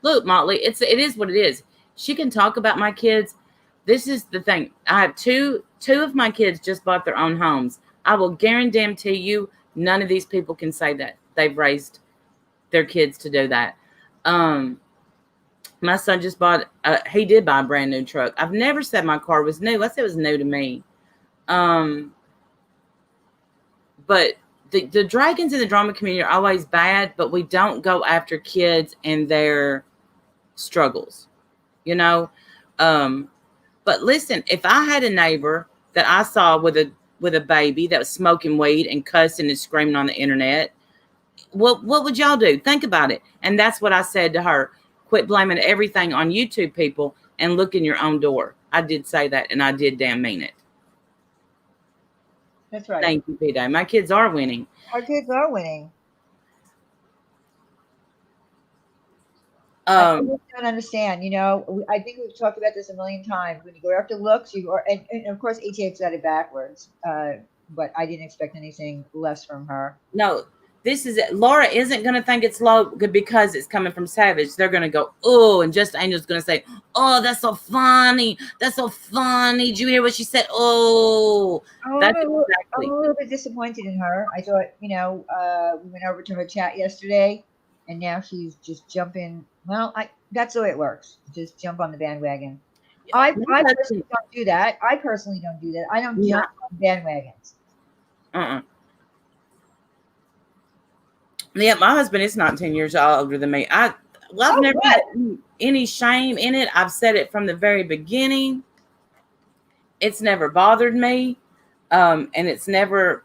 Look, Motley, it is what it is. She can talk about my kids. This is the thing. I have two of my kids just bought their own homes. I will guarantee you none of these people can say that they've raised their kids to do that. My son just he did buy a brand new truck. I've never said my car was new. I said it was new to me. But the dragons in the drama community are always bad, but we don't go after kids and their struggles, But listen, if I had a neighbor that I saw with a baby that was smoking weed and cussing and screaming on the internet, what would y'all do? Think about it. And that's what I said to her. Quit blaming everything on YouTube people and look in your own door. I did say that, and I did damn mean it. That's right. Thank you, P-Day. My kids are winning. Our kids are winning. I just don't understand. You know, I think we've talked about this a million times. When you go after looks, you are, and of course, ATX got it backwards. But I didn't expect anything less from her. No, this is it. Laura isn't going to think it's low because it's coming from Savage. They're going to go, oh, and Just Angel's going to say, oh, that's so funny. That's so funny. Did you hear what she said? Oh, that's exactly. I'm a little bit disappointed in her. I thought, you know, we went over to her chat yesterday, and now she's just jumping. Well, that's the way it works. Just jump on the bandwagon. I personally don't do that. I don't jump on bandwagons. Yeah, my husband is 19 years older than me. I've never had any shame in it. I've said it from the very beginning. It's never bothered me. And it's never.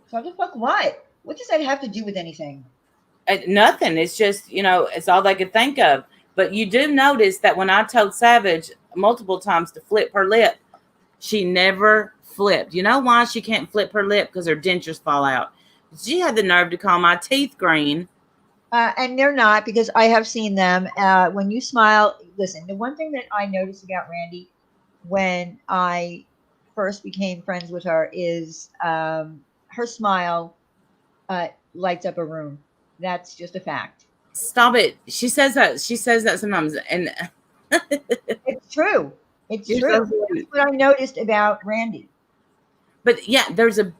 So the fuck what? What does that have to do with anything? Nothing. It's just, you know, it's all they could think of. But you do notice that when I told Savage multiple times to flip her lip, she never flipped. You know why she can't flip her lip? Because her dentures fall out. She had the nerve to call my teeth green. And they're not, because I have seen them. When you smile, listen, the one thing that I noticed about Randy when I first became friends with her is her smile lights up a room. That's just a fact. Stop it. She says that sometimes, and it's true. It's true. That's what I noticed about Randy. But yeah,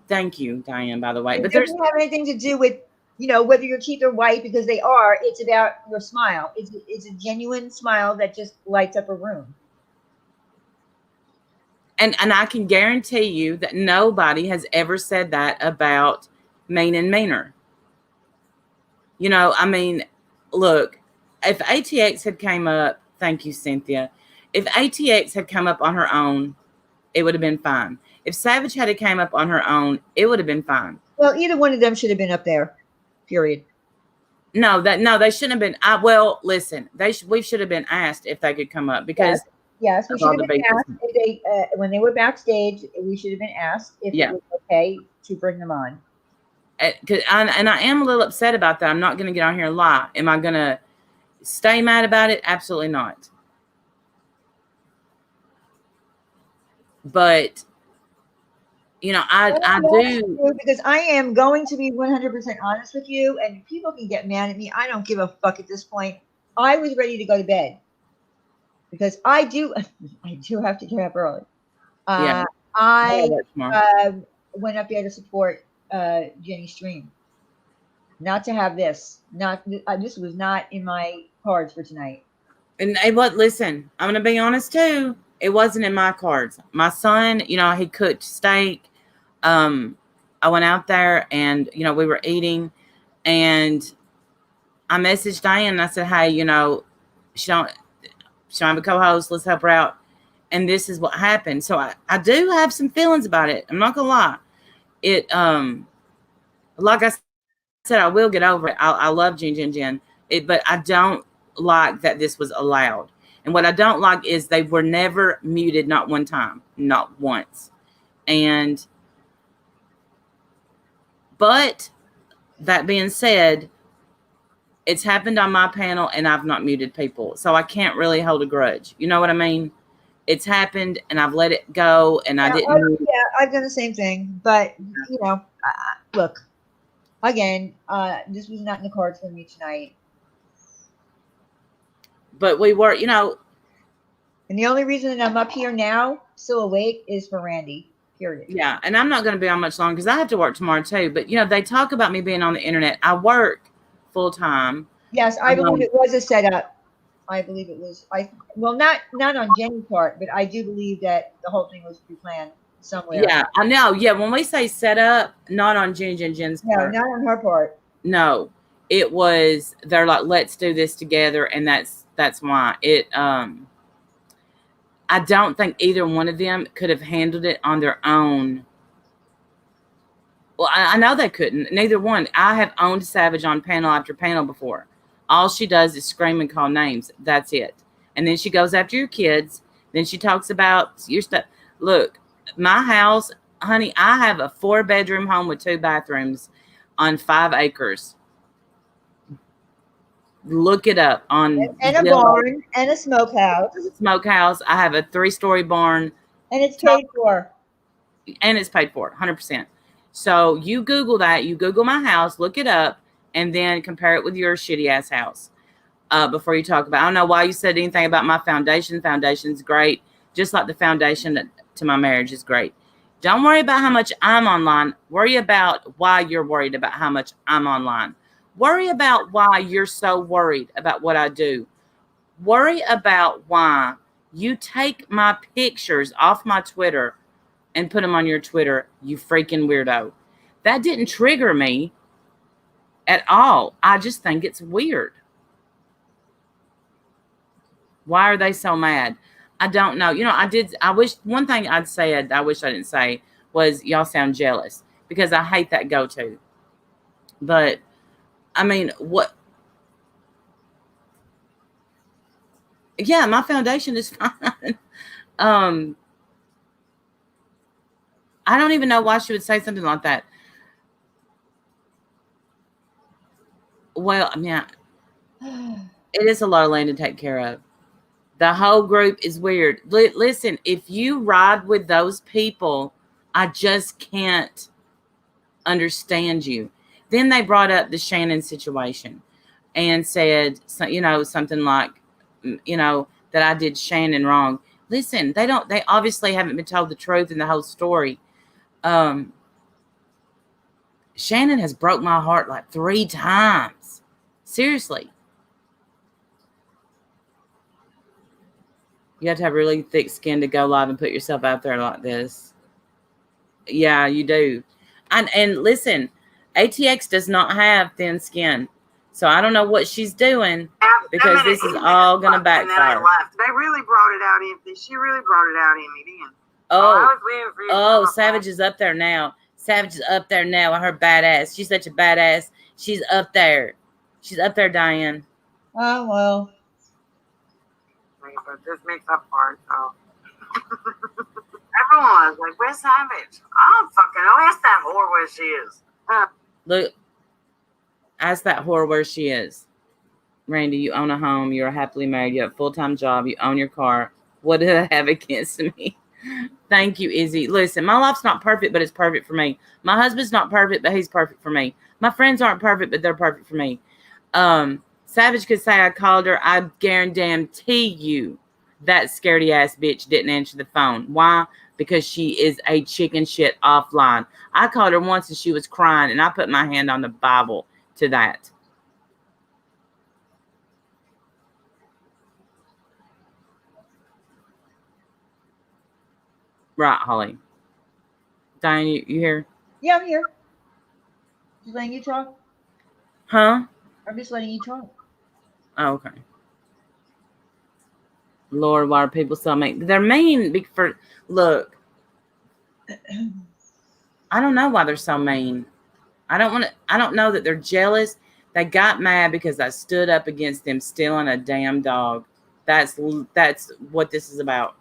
thank you, Diane, by the way. But it doesn't have anything to do with, you know, whether your teeth are white, because they are. It's about your smile. It's a genuine smile that just lights up a room. And I can guarantee you that nobody has ever said that about Mean and Meaner. You know, I mean, look, if ATX had came up, thank you, Cynthia. If ATX had come up on her own, it would have been fine. If Savage had came up on her own, it would have been fine. Well, either one of them should have been up there. Period. No, they shouldn't have been. Well, listen, we should have been asked if they could come up, because yes, we should have been asked if they when they were backstage. We should have been asked if it was okay to bring them on. And I am a little upset about that. I'm not going to get on here and lie. Am I going to stay mad about it? Absolutely not. But, you know, I do. Because I am going to be 100% honest with you, and people can get mad at me. I don't give a fuck at this point. I was ready to go to bed because I do have to get up early. I went up there to support Jenny's stream. Not to have this. This was not in my cards for tonight. And listen, I'm going to be honest too. It wasn't in my cards. My son, you know, he cooked steak. I went out there and, you know, we were eating, and I messaged Diane and I said, hey, you know, she don't have a co-host. Let's help her out. And this is what happened. So I do have some feelings about it. I'm not gonna lie. It, like I said, I will get over it. I love Jen. But I don't like that this was allowed. And what I don't like is they were never muted, not one time, not once. But that being said, it's happened on my panel and I've not muted people. So I can't really hold a grudge. You know what I mean? It's happened and I've let it go, and I didn't. Yeah, I've done the same thing. But, you know, look, again, this was not in the cards for me tonight. But we were, you know. And the only reason that I'm up here now, still awake, is for Randy. Period. Yeah, and I'm not going to be on much longer because I have to work tomorrow too. But, you know, they talk about me being on the internet. I work full time. Yes, I believe it was a setup. I believe it was. Not on Jenny's part, but I do believe that the whole thing was pre-planned somewhere. Yeah, I know. Yeah, when we say set up, not on Jen's part. No, not on her part. No, it was. They're like, let's do this together, and that's why it. I don't think either one of them could have handled it on their own. Well, I know they couldn't. Neither one. I have owned Savage on panel after panel before. All she does is scream and call names. That's it. And then she goes after your kids. Then she talks about your stuff. Look, my house, honey, I have a 4-bedroom home with 2 bathrooms on 5 acres. Look it up on And a Zillow. barn and a smokehouse. Smokehouse. I have a 3-story barn. And it's paid for. And it's paid for, 100%. So you Google that. You Google my house, look it up, and then compare it with your shitty ass house before you talk about. I don't know why you said anything about my foundation. Foundation's great, just like the foundation to my marriage is great. Don't worry about how much I'm online. Worry about why you're worried about how much I'm online. Worry about why you're so worried about what I do. Worry about why you take my pictures off my Twitter and put them on your Twitter, you freaking weirdo. That didn't trigger me at all. I just think it's weird. Why are they so mad? I don't know. I wish one thing I'd said, I wish I didn't say, was y'all sound jealous, because I hate that go-to. But, I mean, what? Yeah, my foundation is fine. I don't even know why she would say something like that. Well, I mean, it is a lot of land to take care of. The whole group is weird. Listen, if you ride with those people, I just can't understand you. Then they brought up the Shannon situation and said, something like, that I did Shannon wrong. Listen, they obviously haven't been told the truth in the whole story. Shannon has broke my heart like 3 times. Seriously. You have to have really thick skin to go live and put yourself out there like this. Yeah, you do. And listen, ATX does not have thin skin. So I don't know what she's doing, because this is all going to backfire. They really brought it out in me. She really brought it out in me then. I was waiting for you to come up Savage is up there now. Savage is up there now with her badass. She's such a badass. She's up there. She's up there, Diane. Oh, well. But this makes up for it, so. Everyone was like, where's Savage? I don't fucking know. Ask that whore where she is. Look, ask that whore where she is. Randy, you own a home. You're happily married. You have a full-time job. You own your car. What do I have against me? Thank you, Izzy. Listen, my life's not perfect, but it's perfect for me. My husband's not perfect, but he's perfect for me. My friends aren't perfect, but they're perfect for me. Savage could say I called her. I guarantee you that scaredy ass bitch didn't answer the phone. Why? Because she is a chicken shit offline. I called her once and she was crying, and I put my hand on the Bible to that. Right, Holly. Diane, you here? Yeah, I'm here. Just letting you talk. Huh? I'm just letting you talk. Oh, okay. Lord, why are people so mean? They're mean for, look, I don't know why they're so mean. I don't know that they're jealous. They got mad because I stood up against them stealing a damn dog. That's what this is about.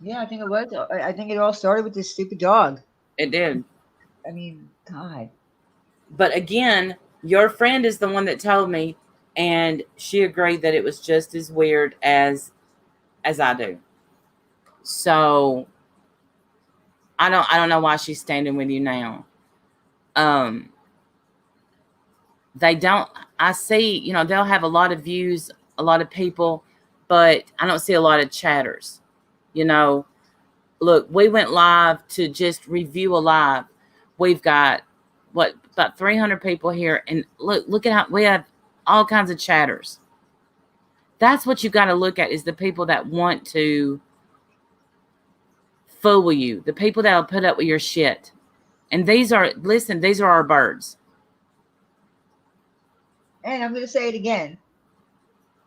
Yeah, I think it was. I think it all started with this stupid dog. It did. I mean, God. But again, your friend is the one that told me, and she agreed that it was just as weird as I do. So I don't know why she's standing with you now. They don't. I see, they'll have a lot of views, a lot of people, but I don't see a lot of chatters. Look, we went live to just review a live. We've got about 300 people here, and look at how we have all kinds of chatters. That's what you got to look at, is the people that want to fool you, the people that'll put up with your shit. And these are our birds. And I'm going to say it again.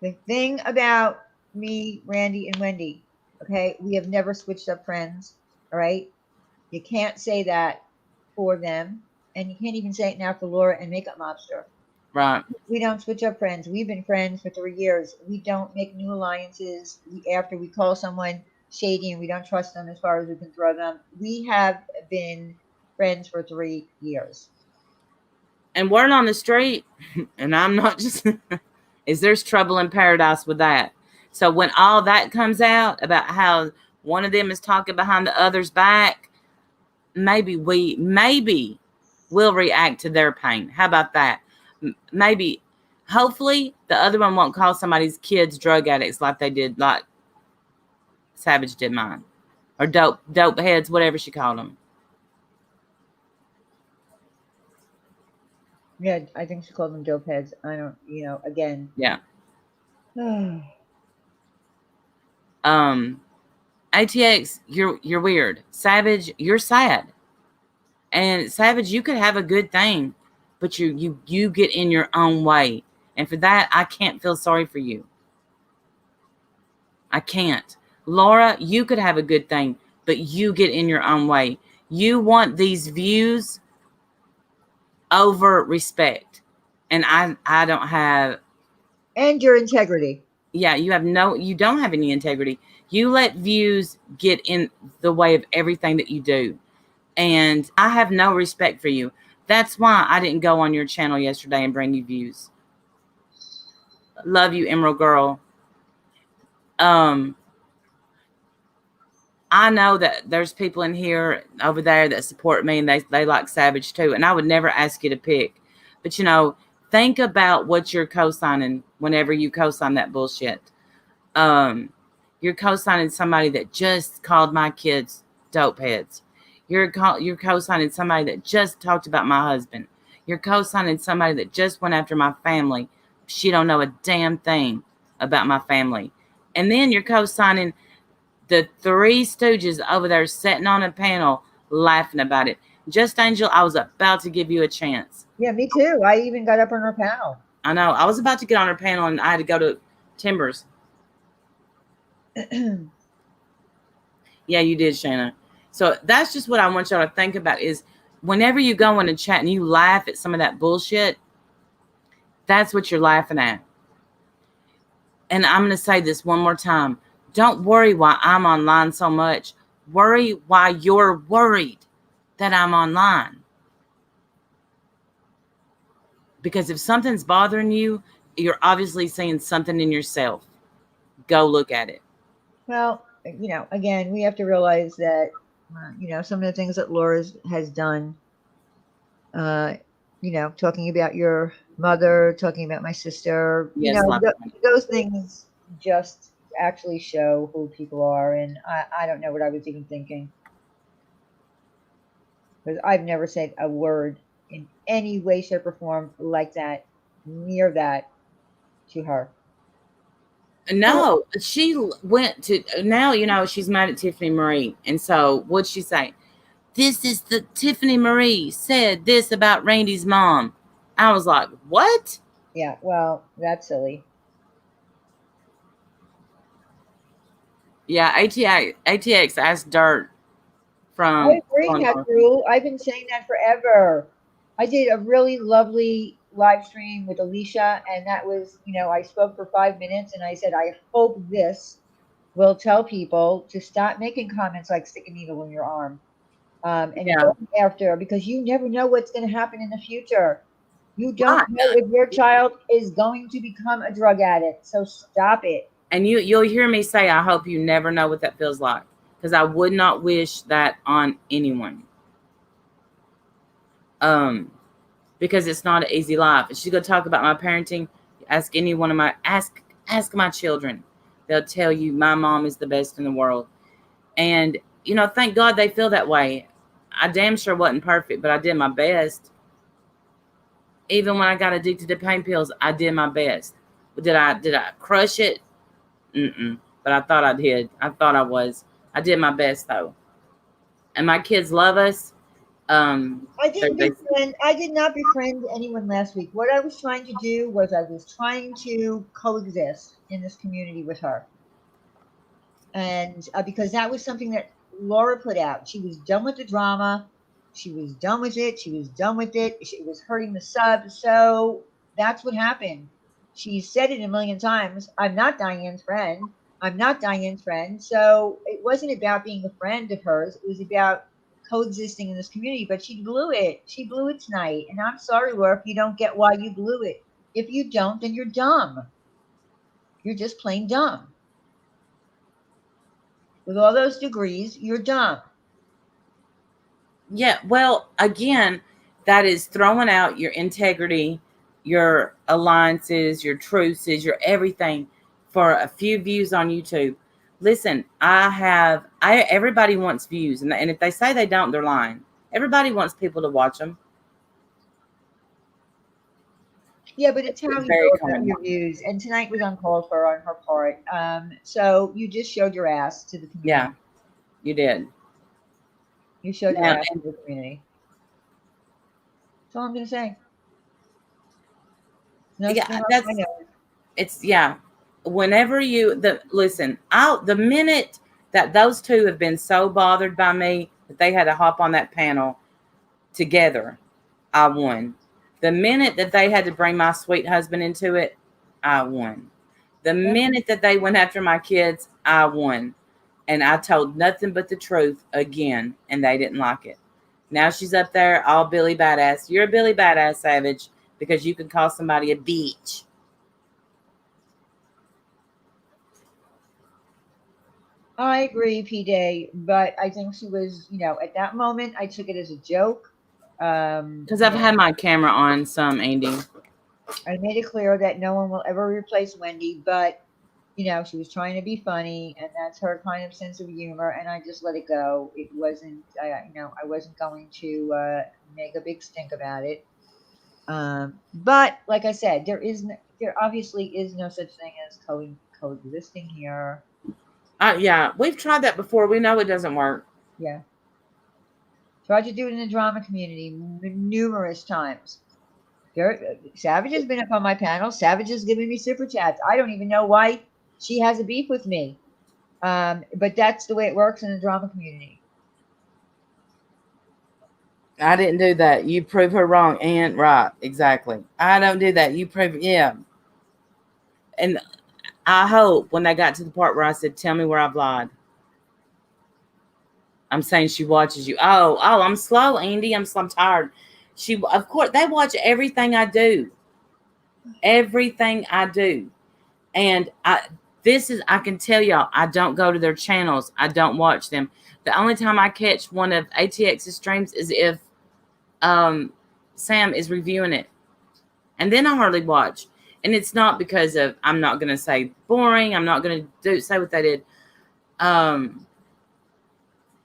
The thing about me, Randy, and Wendy, okay, we have never switched up friends, all right? You can't say that for them, and you can't even say it now for Laura and Makeup Mobster. Right. We don't switch up friends. We've been friends for 3 years. We don't make new alliances after we call someone shady and we don't trust them as far as we can throw them. We have been friends for 3 years. And word on the street, and I'm not just, is there's trouble in paradise with that. So when all that comes out about how one of them is talking behind the other's back, maybe we'll react to their pain. How about that? Maybe, hopefully, the other one won't call somebody's kids drug addicts like they did, like Savage did mine, or dope heads, whatever she called them. Yeah, I think she called them dope heads. I don't, again. Yeah. ATX, you're weird. Savage, you're sad. And Savage, you could have a good thing, but you get in your own way. And for that, I can't feel sorry for you. I can't. Laura, you could have a good thing, but you get in your own way. You want these views over respect. And I don't have. And your integrity. Yeah, you don't have any integrity. You let views get in the way of everything that you do. And I have no respect for you. That's why I didn't go on your channel yesterday and bring you views. Love you, Emerald Girl. I know that there's people in here over there that support me and they like Savage too. And I would never ask you to pick. But think about what you're co-signing whenever you co-sign that bullshit. You're co-signing somebody that just called my kids dope heads. You're co-signing somebody that just talked about my husband. You're co-signing somebody that just went after my family. She don't know a damn thing about my family. And then you're co-signing the three stooges over there sitting on a panel laughing about it. Just Angel, I was about to give you a chance. Yeah, me too. I even got up on her panel. I know. I was about to get on her panel and I had to go to Timbers. Yeah, you did, Shana. So that's just what I want y'all to think about is whenever you go in a chat and you laugh at some of that bullshit, that's what you're laughing at. And I'm going to say this one more time. Don't worry why I'm online so much. Worry why you're worried that I'm online. Because if something's bothering you, you're obviously seeing something in yourself. Go look at it. Well, again, we have to realize that, some of the things that Laura has done, talking about your mother, talking about my sister, yes, those things just actually show who people are. And I don't know what I was even thinking. Because I've never said a word in any way, shape, or form like that, near that, to her. No, she went to, now, she's mad at Tiffany Marie. And so what'd she say? This is the Tiffany Marie said this about Randy's mom. I was like, what? Yeah, well, that's silly. Yeah, ATX asked Dirt from. I agree, that rule. I've been saying that forever. I did a really lovely live stream with Alicia, and that was, I spoke for 5 minutes, and I said, I hope this will tell people to stop making comments like stick a needle in your arm. And go after, because you never know what's going to happen in the future. You don't know if your child is going to become a drug addict. So stop it. And you'll hear me say, I hope you never know what that feels like. Because I would not wish that on anyone. Because it's not an easy life. If she's gonna talk about my parenting, ask any one of my ask my children. They'll tell you my mom is the best in the world. And thank God they feel that way. I damn sure wasn't perfect, but I did my best. Even when I got addicted to pain pills, I did my best. Did I crush it? But I thought I did. I thought I was. I did my best though. And my kids love us. I did not befriend anyone last week. What I was trying to do was I was trying to coexist in this community with her. And because that was something that Laura put out. She was done with the drama. She was done with it. She was done with it. It was hurting the sub. So That's what happened. She said it a million times. I'm not Diane's friend. I'm not Diane's friend. So it wasn't about being a friend of hers. It was about coexisting in this community. But she blew it. She blew it tonight. And I'm sorry, Laura, if you don't get why you blew it. If you don't, then you're dumb. You're just plain dumb. With all those degrees, you're dumb. Yeah, well, again, that is throwing out your integrity, your alliances, your truces, your everything for a few views on YouTube. Listen, everybody wants views, and if they say they don't, they're lying. Everybody wants people to watch them. Yeah, but it's how you Very go about common. your views. And tonight was uncalled for on her part. So you just showed your ass to the community. Yeah, you did. You showed your Yeah, ass to the community. That's all I'm going to say. No Yeah, skin off that's my nose. it's yeah. Whenever listen, the minute that those two have been so bothered by me that they had to hop on that panel together, I won. The minute that they had to bring my sweet husband into it, I won. The minute that they went after my kids, I won. And I told nothing but the truth again, and they didn't like it. Now she's up there all Billy Badass. You're a Billy Badass, Savage, because you can call somebody a bitch. I agree, P-Day, but I think she was, at that moment, I took it as a joke. Because I've had my camera on some, Andy. I made it clear that no one will ever replace Wendy, but, she was trying to be funny, and that's her kind of sense of humor, and I just let it go. It wasn't, I wasn't going to make a big stink about it. But, like I said, there obviously is no such thing as coexisting here. Yeah, we've tried that before. We know it doesn't work. Yeah. Tried to do it in the drama community numerous times. Savage has been up on my panel. Savage is giving me super chats. I don't even know why she has a beef with me. But that's the way it works in the drama community. I didn't do that. You prove her wrong. And right, exactly. I don't do that. You prove, yeah. And I hope when they got to the part where I said, tell me where I've lied. I'm saying she watches you. Oh, I'm slow, Andy. I'm tired. Of course, they watch everything I do. Everything I do. And I can tell y'all, I don't go to their channels. I don't watch them. The only time I catch one of ATX's streams is if Sam is reviewing it. And then I hardly watch. And it's not because of, I'm not going to say boring. I'm not going to say what they did.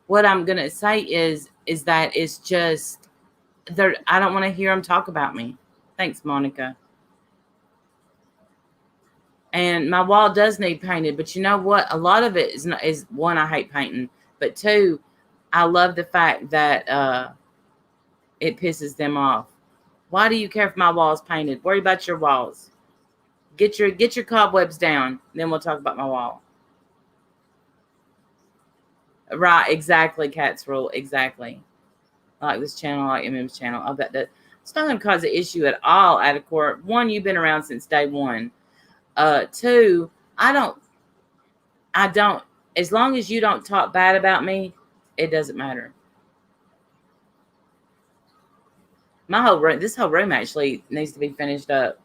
What I'm going to say is that it's just, I don't want to hear them talk about me. Thanks, Monica. And my wall does need painted, but you know what? A lot of it is one, I hate painting, but two, I love the fact that it pisses them off. Why do you care if my wall's painted? Worry about your walls. Get your cobwebs down. Then we'll talk about my wall. Right, exactly, Cat's Rule. Exactly. I like this channel, I like MM's channel. I bet that it's not going to cause an issue at all out of court. One, you've been around since day one. Two, I don't, as long as you don't talk bad about me, it doesn't matter. This whole room actually needs to be finished up.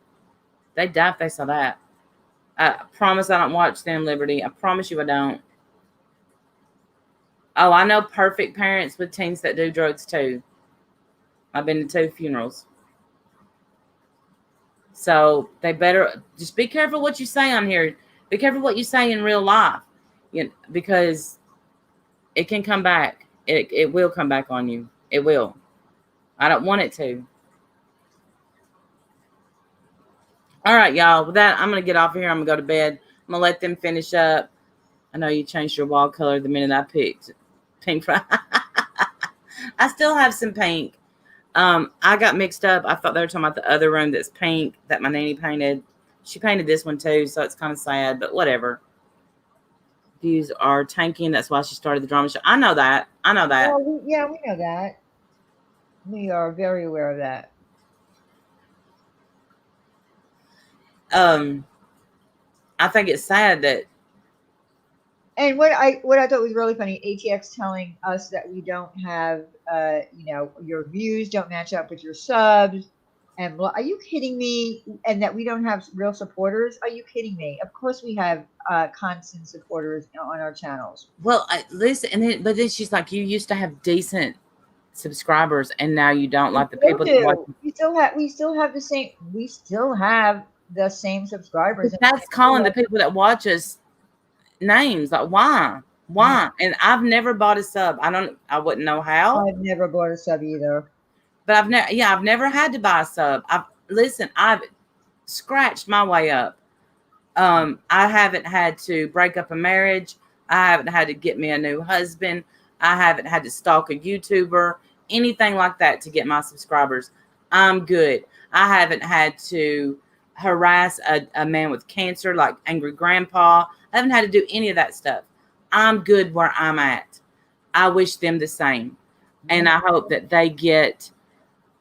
They'd die if they saw that. I promise I don't watch them, Liberty. I promise you I don't. Oh, I know perfect parents with teens that do drugs too. I've been to 2 funerals. So they better just be careful what you say on here. Be careful what you say in real life, because it can come back. It will come back on you. It will. I don't want it to. All right, y'all. With that, I'm going to get off of here. I'm going to go to bed. I'm going to let them finish up. I know you changed your wall color the minute I picked pink. I still have some pink. I got mixed up. I thought they were talking about the other room that's pink that my nanny painted. She painted this one too, so it's kind of sad, but whatever. Views are tanking. That's why she started the drama show. I know that. Well, we know that. We are very aware of that. I think it's sad that And what I thought was really funny, ATX telling us that we don't have, your views don't match up with your subs, and are you kidding me? And that we don't have real supporters? Are you kidding me? Of course we have constant supporters on our channels. well, listen, but then she's like, you used to have decent subscribers, and now you don't, like the people that watch. We still have the same subscribers. But that's calling the people that watch us names. Like, why? And I've never bought a sub. I wouldn't know how. I've never bought a sub either. But I've never had to buy a sub. I've scratched my way up. I haven't had to break up a marriage. I haven't had to get me a new husband. I haven't had to stalk a YouTuber, anything like that to get my subscribers. I'm good. I haven't had to harass a man with cancer like Angry Grandpa. I haven't had to do any of that stuff. I'm good where I'm at. I wish them the same. And I hope that they get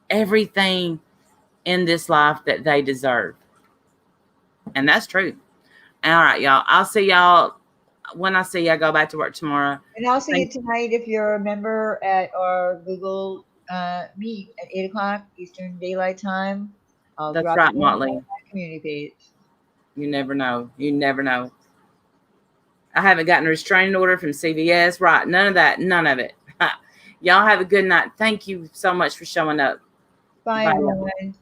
everything in this life that they deserve. And that's true. All right, y'all. I'll see y'all when I see y'all go back to work tomorrow. And I'll see you tonight if you're a member at our Google Meet at 8 o'clock Eastern Daylight Time. That's right, Motley. Community page. You never know. You never know. I haven't gotten a restraining order from CVS. Right. None of that. None of it. Y'all have a good night. Thank you so much for showing up. Bye, everyone.